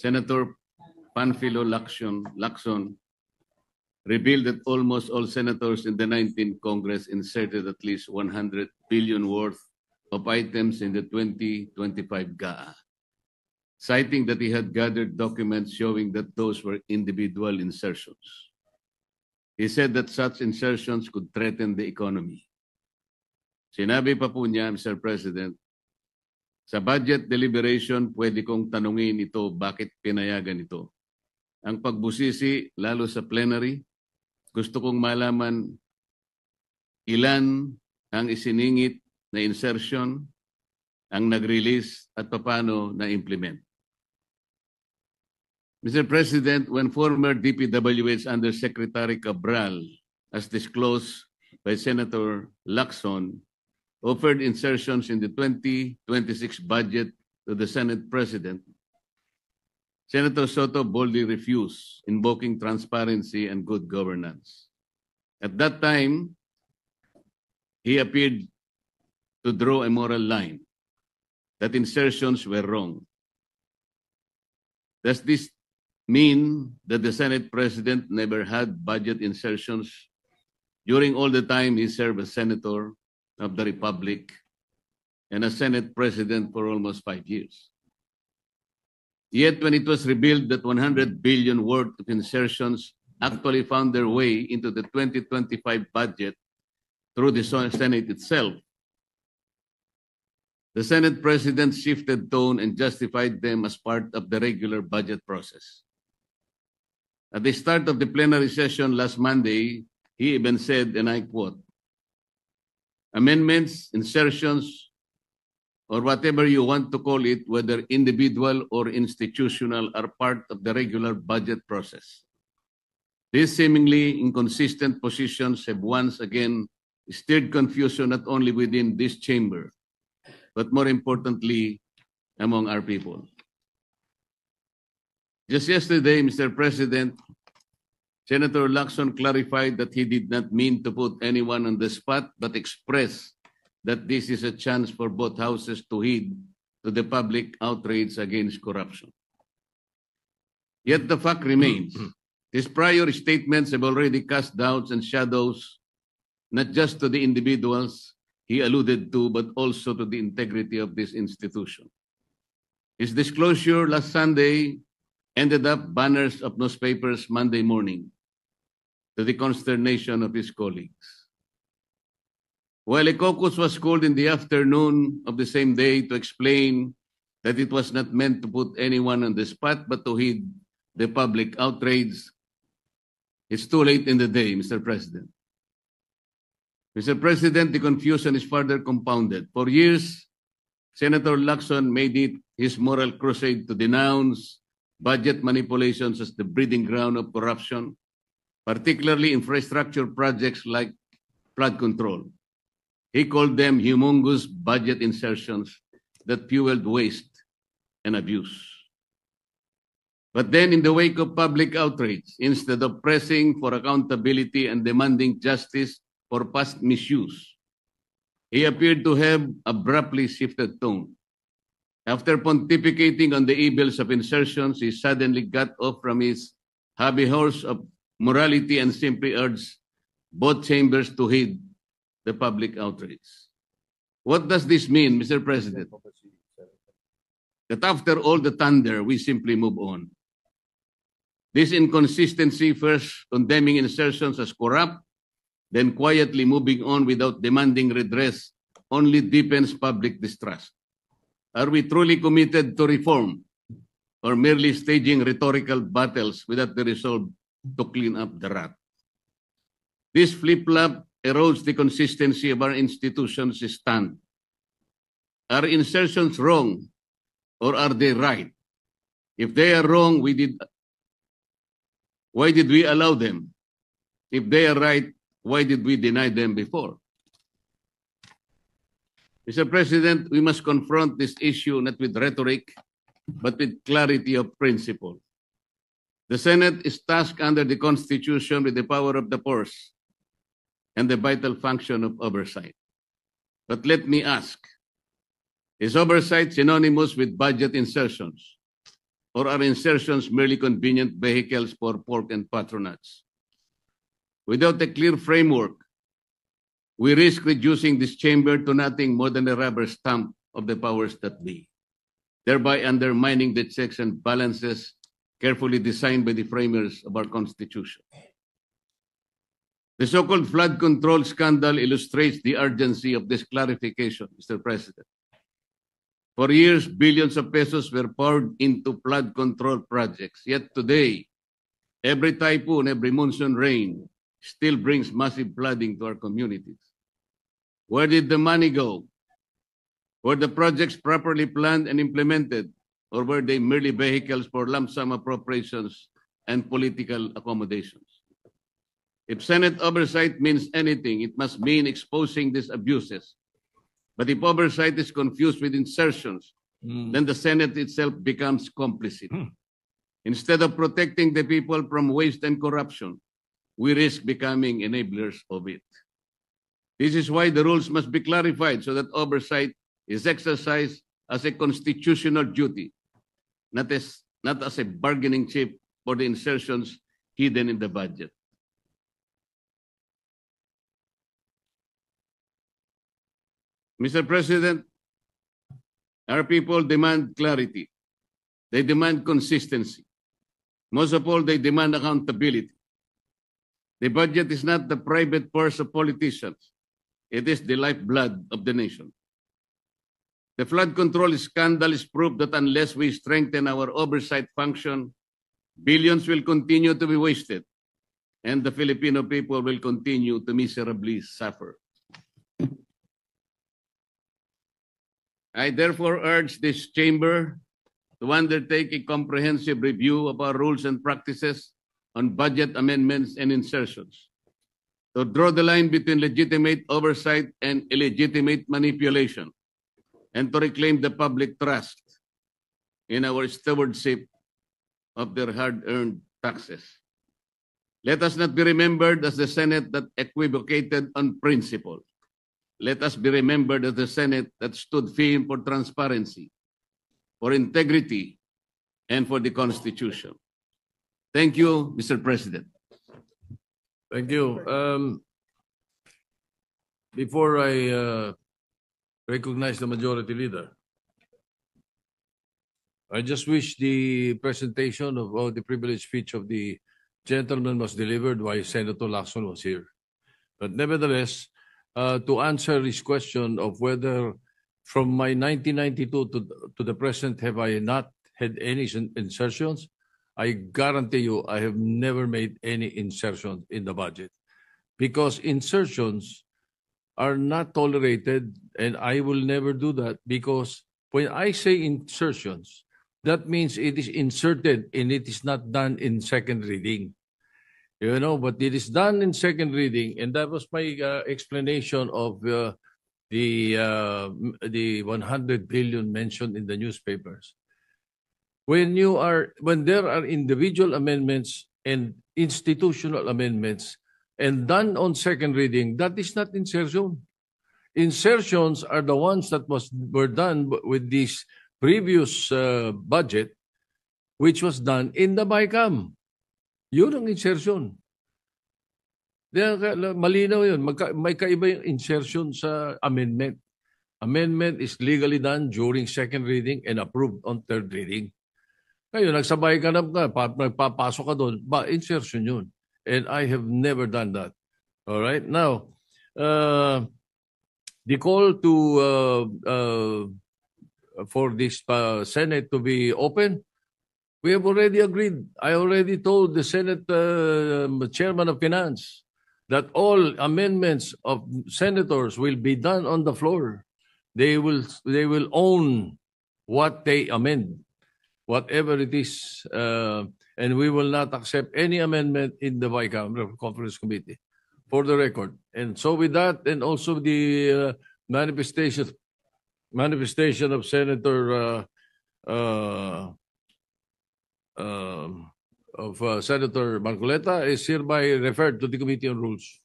Senator Panfilo Lacson revealed that almost all senators in the 19th Congress inserted at least 100 billion worth of items in the 2025 GAA, citing that he had gathered documents showing that those were individual insertions. He said that such insertions could threaten the economy. Sinabi pa po niya, Mr. President, sa budget deliberation, pwede kong tanungin ito bakit pinayagan ito. Ang pagbusisi, lalo sa plenary, gusto kong malaman ilan ang isiningit na insertion, ang nag-release at paano na-implement. Mr. President, when former DPWH Undersecretary Cabral, as disclosed by Senator Lacson, offered insertions in the 2026 budget to the Senate President, Senator Soto boldly refused, invoking transparency and good governance. At that time, he appeared to draw a moral line that insertions were wrong. Does this mean that the Senate President never had budget insertions during all the time he served as Senator of the Republic and as Senate President for almost 5 years? Yet when it was revealed that 100 billion worth of insertions actually found their way into the 2025 budget through the Senate itself, the Senate President shifted tone and justified them as part of the regular budget process. At the start of the plenary session last Monday, he even said, and I quote, "Amendments, insertions, or whatever you want to call it, whether individual or institutional, are part of the regular budget process. These seemingly inconsistent positions have once again stirred confusion not only within this chamber, but more importantly, among our people." Just yesterday, Mr. President, Senator Lacson clarified that he did not mean to put anyone on the spot, but expressed that this is a chance for both houses to heed to the public outrage against corruption. Yet the fact remains, his prior statements have already cast doubts and shadows, not just to the individuals he alluded to, but also to the integrity of this institution. His disclosure last Sunday ended up banners of newspapers Monday morning, to the consternation of his colleagues. While a caucus was called in the afternoon of the same day to explain that it was not meant to put anyone on the spot but to heed the public outrage, it's too late in the day, Mr. President. Mr. President, the confusion is further compounded. For years, Senator Lacson made it his moral crusade to denounce budget manipulations as the breeding ground of corruption, particularly infrastructure projects like flood control. He called them humongous budget insertions that fueled waste and abuse. But then in the wake of public outrage, instead of pressing for accountability and demanding justice for past misuse, he appeared to have abruptly shifted tone. After pontificating on the evils of insertions, he suddenly got off from his hobby horse of morality and simply urged both chambers to heed the public outrage. What does this mean, Mr. President? That after all the thunder, we simply move on. This inconsistency, first condemning insertions as corrupt, then quietly moving on without demanding redress, only deepens public distrust. Are we truly committed to reform or merely staging rhetorical battles without the resolve to clean up the rat? This flip-flop erodes the consistency of our institutions' stand. Are insertions wrong or are they right? If they are wrong, why did we allow them? If they are right, why did we deny them before? Mr. President, we must confront this issue not with rhetoric, but with clarity of principle. The Senate is tasked under the Constitution with the power of the purse and the vital function of oversight. But let me ask, is oversight synonymous with budget insertions? or are insertions merely convenient vehicles for pork and patronage? Without a clear framework, we risk reducing this chamber to nothing more than a rubber stamp of the powers that be, thereby undermining the checks and balances carefully designed by the framers of our Constitution. The so-called flood control scandal illustrates the urgency of this clarification, Mr. President. For years, billions of pesos were poured into flood control projects. Yet today, every typhoon, every monsoon rain still brings massive flooding to our communities. Where did the money go? Were the projects properly planned and implemented, or were they merely vehicles for lump sum appropriations and political accommodations? If Senate oversight means anything, it must mean exposing these abuses. But if oversight is confused with insertions, then the Senate itself becomes complicit. Instead of protecting the people from waste and corruption, we risk becoming enablers of it. This is why the rules must be clarified so that oversight is exercised as a constitutional duty, not as a bargaining chip for the insertions hidden in the budget. Mr. President, our people demand clarity. They demand consistency. Most of all, they demand accountability. The budget is not the private purse of politicians. It is the lifeblood of the nation. The flood control scandal is proof that unless we strengthen our oversight function, billions will continue to be wasted, and the Filipino people will continue to miserably suffer. I therefore urge this chamber to undertake a comprehensive review of our rules and practices on budget amendments and insertions, to draw the line between legitimate oversight and illegitimate manipulation, and to reclaim the public trust in our stewardship of their hard-earned taxes. Let us not be remembered as the Senate that equivocated on principle. Let us be remembered as the Senate that stood firm for transparency, for integrity, and for the Constitution. Thank you, Mr. President. Thank you. Before I recognize the Majority Leader, I just wish the presentation of the privileged speech of the gentleman was delivered while Senator Lacson was here. But nevertheless, to answer his question of whether from my 1992 to the present have I not had any insertions, I guarantee you I have never made any insertions in the budget, because insertions are not tolerated, and I will never do that, because when I say insertions, that means it is inserted and it is not done in second reading. You know, but it is done in second reading, and that was my explanation of the 100 billion mentioned in the newspapers. When there are individual amendments and institutional amendments and done on second reading, that is not insertion. Insertions are the ones that were done with this previous budget, which was done in the BICAM. Yun ang insertion. Malinaw yun. May kaiba yung insertion sa amendment. Amendment is legally done during second reading and approved on third reading. Ngayon, nagsabay ka na, nagpapasok ka doon, insertion yun. And I have never done that. All right? Now, the call to for this Senate to be open, we have already agreed. I already told the Senate Chairman of Finance that all amendments of senators will be done on the floor. They will own what they amend, whatever it is, and we will not accept any amendment in the Bicameral Conference Committee, for the record. And so with that, and also the manifestation of Senator Senator Marcoleta is hereby referred to the Committee on Rules.